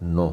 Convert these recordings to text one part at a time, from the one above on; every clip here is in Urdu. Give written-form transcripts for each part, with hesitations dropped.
9,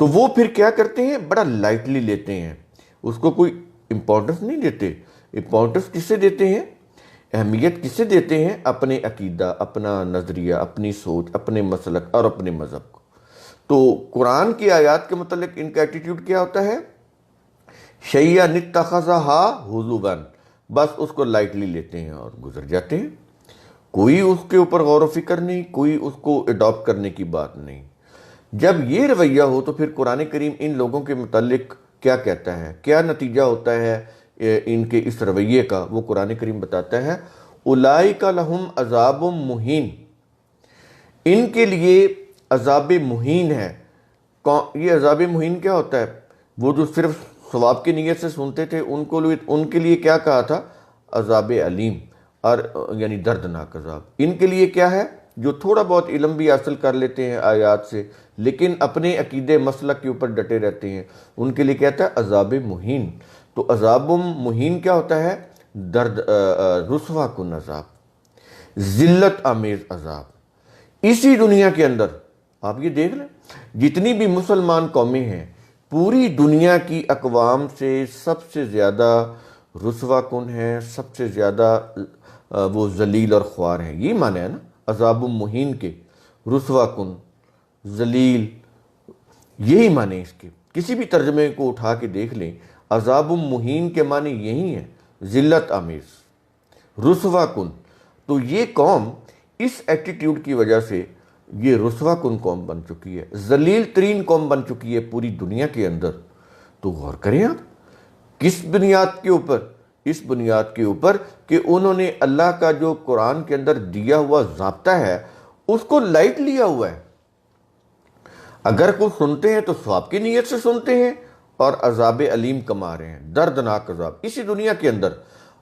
تو وہ پھر کیا کرتے ہیں، بڑا لائٹلی لیتے ہیں، اس کو کوئی امپورٹنس نہیں دیتے۔ امپورٹنس کس سے دیتے ہیں، اہمیت کس سے دیتے ہیں، اپنے عقیدہ، اپنا نظریہ، اپنی سوچ، اپنے مسلک اور اپنے مذہب کو۔ تو قرآن کی آیات کے متعلق ان کا ایٹیٹیوڈ کیا ہوتا ہے، شیئا نتخذہا حضوا، بس اس کو لائٹلی لیتے ہیں اور گزر جاتے ہیں، کوئی اس کے اوپر غور و فکر نہیں، کوئی اس کو اڈاپٹ کرنے کی بات نہیں۔ جب یہ رویہ ہو تو پھر قرآن کریم ان لوگوں کے متعلق کیا کہتا ہے، کیا نتیجہ ہوتا ہے ان کے اس رویے کا، وہ قرآن کریم بتاتا ہے اولئک لہم عذاب مہین، ان کے لیے عذاب مہین ہے۔ یہ عذاب مہین کیا ہوتا ہے، وہ جو صرف ثواب کی نیت سے سنتے تھے ان کے لیے کیا کہا تھا، عذاب علیم، اور یعنی دردناک عذاب۔ ان کے لیے کیا ہے، جو تھوڑا بہت علم بھی حاصل کر لیتے ہیں آیات سے لیکن اپنے عقیدے مسلک کے اوپر ڈٹے رہتے ہیں، ان کے لیے کہتا ہے عذاب مہین۔ تو عذاب مہین کیا ہوتا ہے، رسوا کن عذاب، ذلت آمیز عذاب۔ اسی دنیا کے اندر آپ یہ دیکھ لیں، جتنی بھی مسلمان قومیں ہیں، پوری دنیا کی اقوام سے سب سے زیادہ رسوا کن ہیں، سب سے زیادہ وہ ذلیل اور خوار ہیں۔ یہ معنی ہے نا عذاب مہین کے، رسوا کن، ذلیل، یہی معنی اس کے۔ کسی بھی ترجمے کو اٹھا کے دیکھ لیں، عذاب مہین کے معنی یہی ہیں، ذلت آمیز، رسوا کن۔ تو یہ قوم اس ایٹیٹیوڈ کی وجہ سے یہ رسوا کن قوم بن چکی ہے، ذلیل ترین قوم بن چکی ہے پوری دنیا کے اندر۔ تو غور کریں آپ، کس بنیاد کے اوپر، اس بنیاد کے اوپر کہ انہوں نے اللہ کا جو قرآن کے اندر دیا ہوا ضابطہ ہے اس کو لائٹ لیا ہوا ہے۔ اگر کوئی سنتے ہیں تو ثواب کی نیت سے سنتے ہیں اور عذاب علیم کما رہے ہیں، دردناک عذاب اسی دنیا کے اندر۔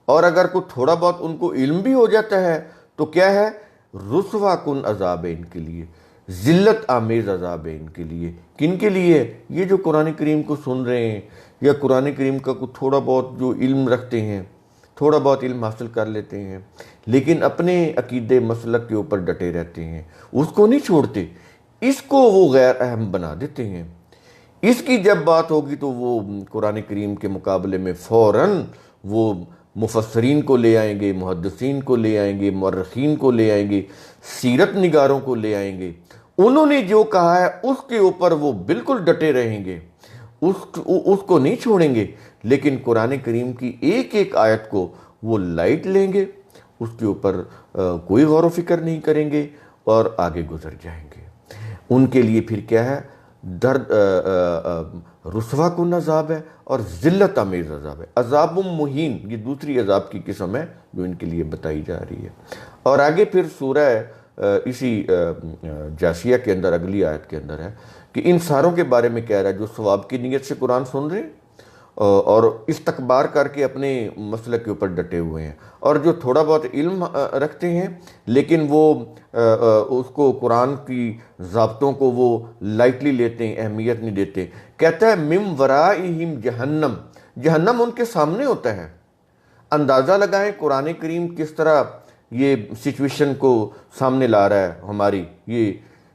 اور اگر کوئی تھوڑا بہت ان کو علم بھی ہو جاتا ہے تو کیا ہے، رسوا کن عذاب ہے ان کے لیے، ذلت آمیز عذاب ہے ان کے لیے۔ کن کے لیے، یہ جو قرآن کریم کو سن رہے ہیں یا قرآن کریم کا کوئی تھوڑا بہت جو علم رکھتے ہیں، تھوڑا بہت علم حاصل کر لیتے ہیں لیکن اپنے عقیدے مسلک کے اوپر ڈٹے رہتے ہیں، اس کو نہیں چھوڑتے، اس کو وہ غیر اہم بنا دیتے ہیں۔ اس کی جب بات ہوگی تو وہ قرآن کریم کے مقابلے میں فوراً وہ مفسرین کو لے آئیں گے، محدثین کو لے آئیں گے، مورخین کو لے آئیں گے، سیرت نگاروں کو لے آئیں گے۔ انہوں نے جو کہا ہے اس کے اوپر وہ بالکل ڈٹے رہیں گے، اس کو نہیں چھوڑیں گے، لیکن قرآن کریم کی ایک ایک آیت کو وہ لائٹ لیں گے، اس کے اوپر کوئی غور و فکر نہیں کریں گے اور آگے گزر جائیں گے۔ ان کے لیے پھر کیا ہے، رسوا کن عذاب ہے اور ذلت آمیز عذاب ہے، عذاب مہین، یہ دوسری عذاب کی قسم ہے جو ان کے لیے بتائی جا رہی ہے۔ اور آگے پھر سورہ اسی جاسیہ کے اندر اگلی آیت کے اندر ہے کہ ان ساروں کے بارے میں کہہ رہا ہے جو ثواب کی نیت سے قرآن سن رہے ہیں اور استکبار کر کے اپنے مسلک کے اوپر ڈٹے ہوئے ہیں، اور جو تھوڑا بہت علم رکھتے ہیں لیکن وہ اس کو قرآن کی ضابطوں کو وہ لائٹلی لیتے ہیں، اہمیت نہیں دیتے۔ کہتا ہے من ورائہم جہنم، جہنم ان کے سامنے ہوتا ہے۔ اندازہ لگائیں قرآن کریم کس طرح یہ سچویشن کو سامنے لا رہا ہے ہماری۔ یہ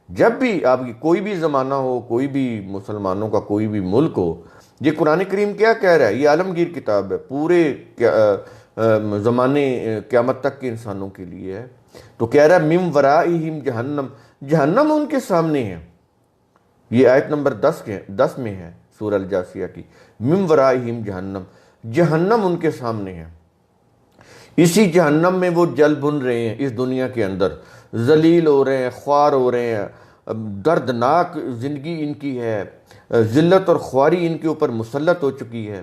جب بھی آپ کی کوئی بھی زمانہ ہو، کوئی بھی مسلمانوں کا کوئی بھی ملک ہو، یہ قرآن کریم کیا کہہ رہا ہے، یہ عالمگیر کتاب ہے، پورے زمانے قیامت تک کے انسانوں کے لیے ہے۔ تو کہہ رہا ہے من ورائہم جہنم، جہنم ان کے سامنے ہے۔ یہ آیت نمبر 10 میں ہے سورہ الجاسیہ کی، من ورائہم جہنم، جہنم ان کے سامنے ہے۔ اسی جہنم میں وہ جل بھن رہے ہیں، اس دنیا کے اندر ذلیل ہو رہے ہیں، خوار ہو رہے ہیں، دردناک زندگی ان کی ہے، ذلت اور خواری ان کے اوپر مسلط ہو چکی ہے۔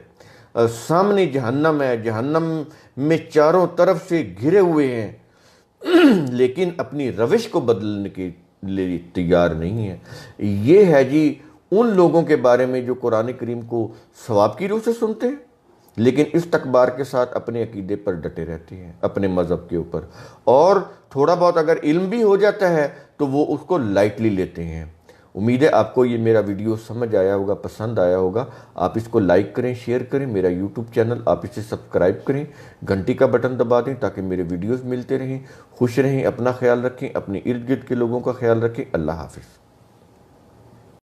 سامنے جہنم ہے، جہنم میں چاروں طرف سے گھرے ہوئے ہیں لیکن اپنی روش کو بدلنے کے لیے تیار نہیں ہے۔ یہ ہے جی ان لوگوں کے بارے میں جو قرآن کریم کو ثواب کی روح سے سنتے ہیں لیکن استکبار کے ساتھ اپنے عقیدے پر ڈٹے رہتے ہیں، اپنے مذہب کے اوپر، اور تھوڑا بہت اگر علم بھی ہو جاتا ہے تو وہ اس کو لائٹلی لیتے ہیں۔ امید ہے آپ کو یہ میرا ویڈیو سمجھ آیا ہوگا، پسند آیا ہوگا۔ آپ اس کو لائک کریں، شیئر کریں، میرا یوٹیوب چینل آپ اسے سبسکرائب کریں، گھنٹی کا بٹن دبا دیں تاکہ میرے ویڈیوز ملتے رہیں۔ خوش رہیں، اپنا خیال رکھیں، اپنے ارد گرد کے لوگوں کا خیال رکھیں۔ اللہ حافظ۔